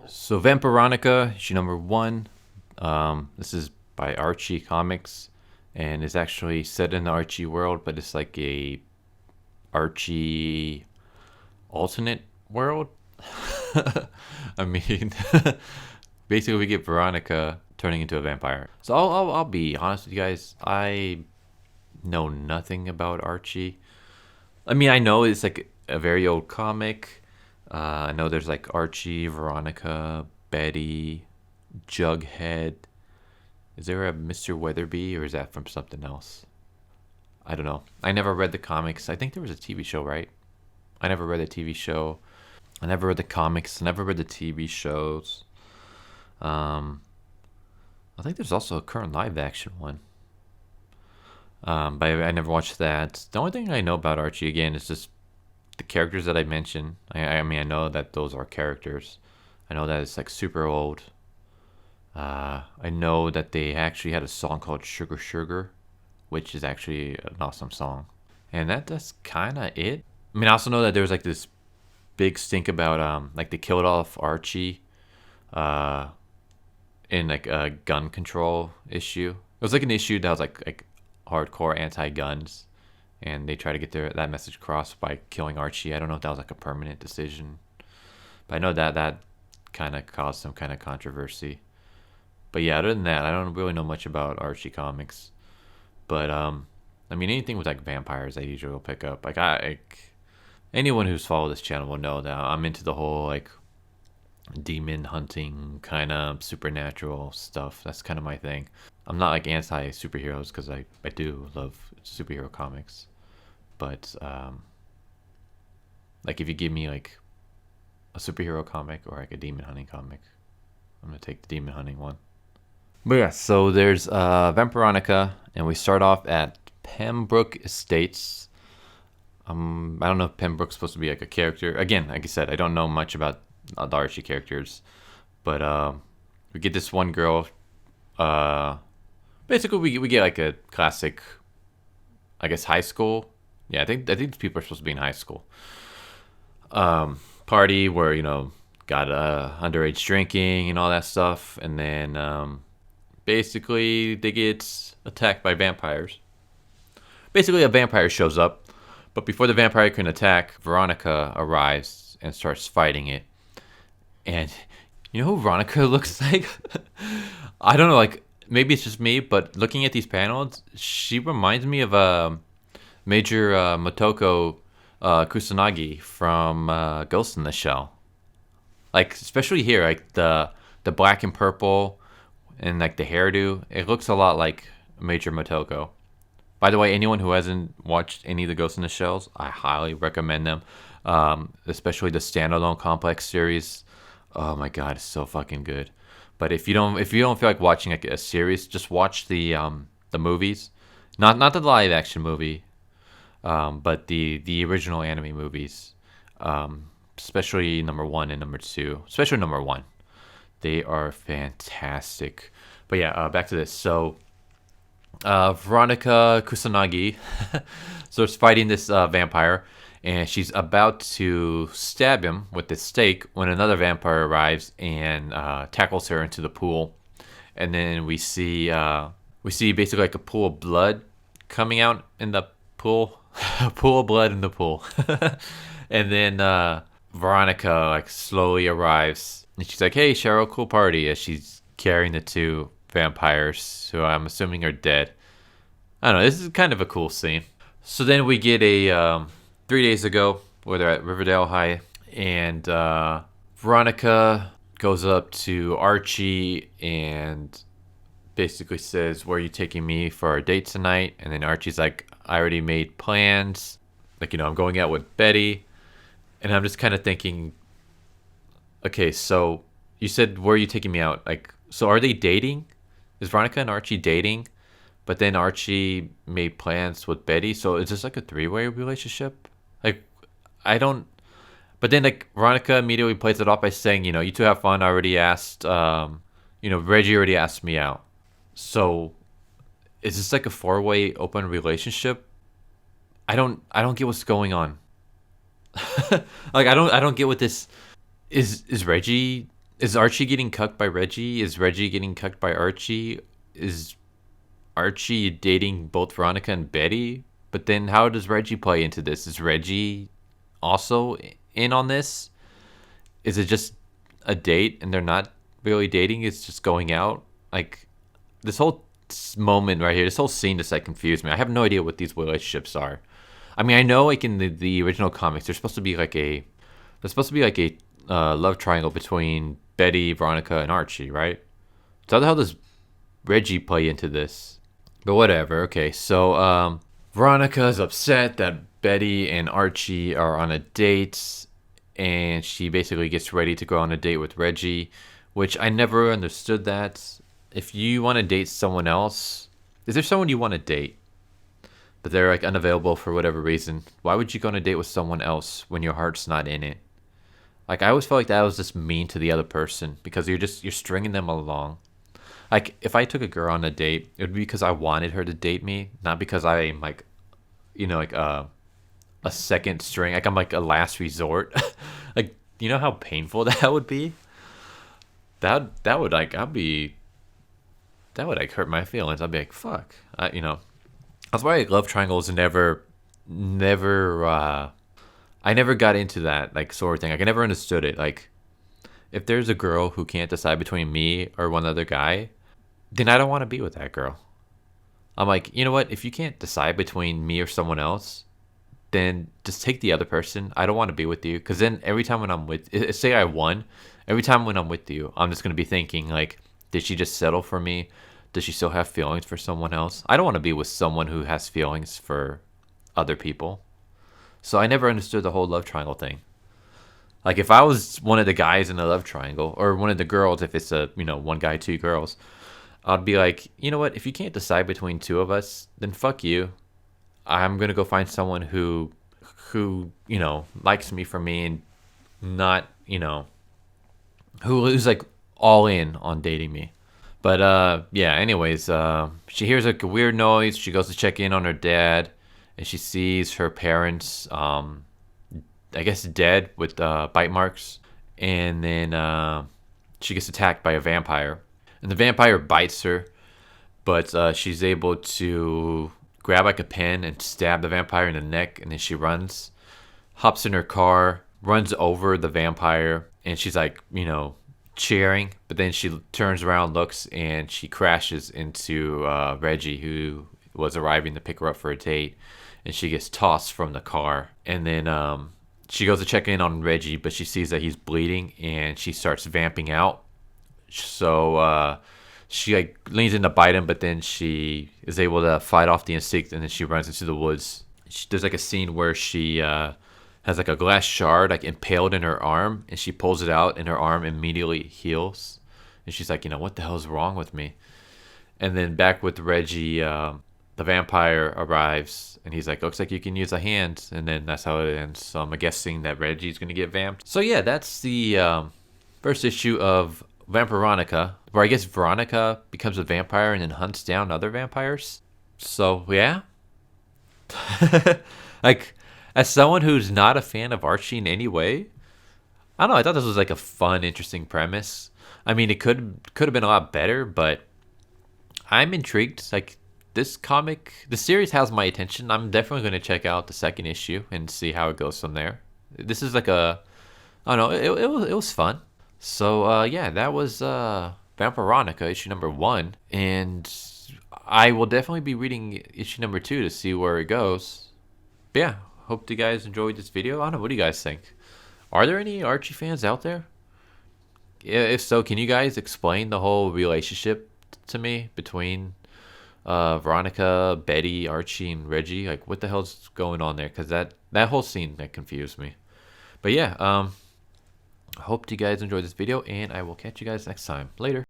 So Vampironica, issue number one. This is by Archie Comics, and it's actually set in the Archie world, but it's like a Archie alternate world. I mean, basically we get Veronica turning into a vampire. So I'll be honest with you guys. I know nothing about Archie. I mean, I know it's like a very old comic. I know there's like Archie, Veronica, Betty, Jughead. Is there a Mr. Weatherby, or is that from something else? I don't know. I never read the comics. I think there was a TV show, right? I never read the TV show. I never read the comics. I never read the TV shows. Um, I think there's also a current live action one. But I never watched that. The only thing I know about Archie again is just the characters that I mentioned. I mean, I know that those are characters. I know that it's like super old. I know that they actually had a song called Sugar Sugar, which is actually an awesome song. And that's kind of it. I mean, I also know that there was like this big stink about like they killed off Archie uh in like a gun control issue. It was like an issue that was like hardcore anti-guns, and they try to get that message across by killing Archie. I don't know if that was like a permanent decision, but I know that kind of caused some kind of controversy. But yeah, other than that, I don't really know much about Archie comics. But I mean, anything with like vampires, I usually will pick up. Anyone who's followed this channel will know that I'm into the whole like demon hunting kind of supernatural stuff. That's kind of my thing. I'm not like anti superheroes because I do love superhero comics, but like if you give me like a superhero comic or like a demon hunting comic, I'm gonna take the demon hunting one. But yeah, so there's Vampironica, and we start off at Pembroke Estates. I don't know if Pembroke's supposed to be like a character. Again, like I said, I don't know much about the Archie characters, but we get this one girl. Basically, we get like a classic, I guess, high school. Yeah, I think these people are supposed to be in high school. Party where got underage drinking and all that stuff, and then basically they get attacked by vampires. Basically, a vampire shows up, but before the vampire can attack, Veronica arrives and starts fighting it. And you know who Veronica looks like? I don't know, like maybe it's just me, but looking at these panels, she reminds me of Major Motoko Kusanagi from Ghost in the Shell. Like especially here, like the black and purple and like the hairdo, it looks a lot like Major Motoko. By the way, anyone who hasn't watched any of the Ghost in the Shells, I highly recommend them. Especially the standalone complex series. Oh my god, it's so fucking good. But if you don't feel like watching like a series, just watch the movies. Not the live action movie, but the original anime movies. Especially number one and number two. Especially number one. They are fantastic. But yeah, back to this. So Veronica Kusanagi starts fighting this vampire, and she's about to stab him with this stake when another vampire arrives and tackles her into the pool. And then we see basically like a pool of blood coming out in the pool, a pool of blood in the pool. And then Veronica like slowly arrives, and she's like, "Hey, Cheryl, cool party," as she's carrying the two vampires who I'm assuming are dead. I don't know. This is kind of a cool scene. So then we get a 3 days ago where they're at Riverdale High, and Veronica goes up to Archie and basically says, "Where are you taking me for our date tonight?" And then Archie's like, "I already made plans. Like, I'm going out with Betty." And I'm just kind of thinking, okay, so you said, "Where are you taking me out?" Like, so are they dating? Is Veronica and Archie dating? But then Archie made plans with Betty, so is this like a three-way relationship? Like, I don't. But then like Veronica immediately plays it off by saying, "You two have fun. I already asked. Reggie already asked me out." So, is this like a four-way open relationship? I don't get what's going on. Like, I don't get what this is. Is Reggie Is Archie getting cucked by Reggie? Is Reggie getting cucked by Archie? Is Archie dating both Veronica and Betty? But then how does Reggie play into this? Is Reggie also in on this? Is it just a date and they're not really dating? It's just going out? Like, this whole moment right here, this whole scene just like confused me. I have no idea what these relationships are. I mean, I know like in the original comics, there's supposed to be like a love triangle between Betty, Veronica, and Archie, right? So how the hell does Reggie play into this? But whatever. Okay, so Veronica is upset that Betty and Archie are on a date, and she basically gets ready to go on a date with Reggie, which I never understood that. If you want to date someone else, is there someone you want to date, but they're like unavailable for whatever reason? Why would you go on a date with someone else when your heart's not in it? Like I always felt like that was just mean to the other person because you're stringing them along. Like if I took a girl on a date, it would be because I wanted her to date me, not because I'm like, like a second string. Like I'm like a last resort. Like you know how painful that would be. That would like that would like hurt my feelings. I'd be like fuck. That's why like, love triangles never. I never got into that like sort of thing. Like I never understood it. Like if there's a girl who can't decide between me or one other guy, then I don't want to be with that girl. I'm like, you know what? If you can't decide between me or someone else, then just take the other person. I don't want to be with you. Because then every time when I'm with, say I won, every time when I'm with you, I'm just going to be thinking like, did she just settle for me? Does she still have feelings for someone else? I don't want to be with someone who has feelings for other people. So I never understood the whole love triangle thing. Like if I was one of the guys in the love triangle, or one of the girls, if it's a one guy, two girls, I'd be like, you know what? If you can't decide between two of us, then fuck you. I'm gonna go find someone who likes me for me and not who's like all in on dating me. But yeah. Anyways, she hears like a weird noise. She goes to check in on her dad, and she sees her parents. I guess dead with bite marks, and then she gets attacked by a vampire, and the vampire bites her, but she's able to grab like a pen and stab the vampire in the neck, and then she runs, hops in her car, runs over the vampire, and she's like cheering, but then she turns around, looks, and she crashes into Reggie, who was arriving to pick her up for a date, and she gets tossed from the car, and then she goes to check in on Reggie, but she sees that he's bleeding, and she starts vamping out. So she like leans in to bite him, but then she is able to fight off the instinct, and then she runs into the woods. There's like a scene where she has like a glass shard like impaled in her arm, and she pulls it out, and her arm immediately heals. And she's like, what the hell is wrong with me? And then back with Reggie, the vampire arrives, and he's like, looks like you can use a hand, and then that's how it ends. So I'm guessing that Reggie's gonna get vamped. So yeah, that's the first issue of Vampironica, where I guess Veronica becomes a vampire and then hunts down other vampires. So yeah. Like, as someone who's not a fan of Archie in any way, I don't know, I thought this was like a fun, interesting premise. I mean, it could have been a lot better, but I'm intrigued. Like, this series has my attention. I'm definitely going to check out the second issue and see how it goes from there. This is like I don't know, it was fun. So yeah, that was Vampironica issue number 1, and I will definitely be reading issue number 2 to see where it goes. But yeah, hope you guys enjoyed this video. I don't know, what do you guys think? Are there any Archie fans out there? If so, can you guys explain the whole relationship to me between Veronica, Betty, Archie, and Reggie? Like, what the hell's going on there? Because that whole scene that confused me. But yeah, I hope you guys enjoyed this video, and I will catch you guys next time. Later.